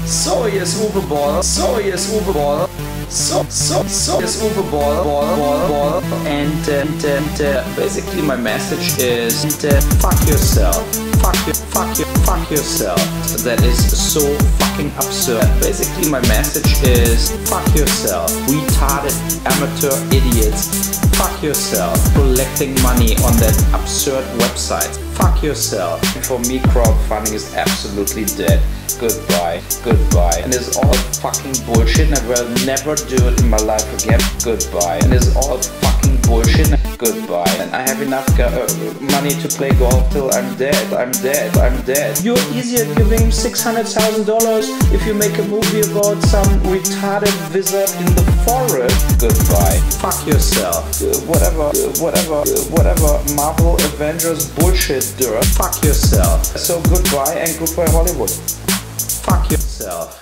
Sorry is Uwe Boll. Sorry is Uwe Boll. So is Uwe Boll. And basically my message is fuck yourself. Fuck yourself. That is so fucking absurd. Basically my message is fuck yourself. Retarded amateur idiots. Fuck yourself. Collecting money on that absurd website. Fuck yourself. For me, crowdfunding is absolutely dead. Goodbye. And it's all fucking bullshit and I will never do it in my life again. Goodbye. And it's all fucking bullshit. Goodbye. And I have enough money to play golf till I'm dead. You're easier giving $600,000 if you make a movie about some retarded wizard in the forest. Goodbye. Fuck yourself. Whatever Marvel Avengers bullshit dirt. Fuck yourself. So goodbye and goodbye Hollywood. Fuck yourself.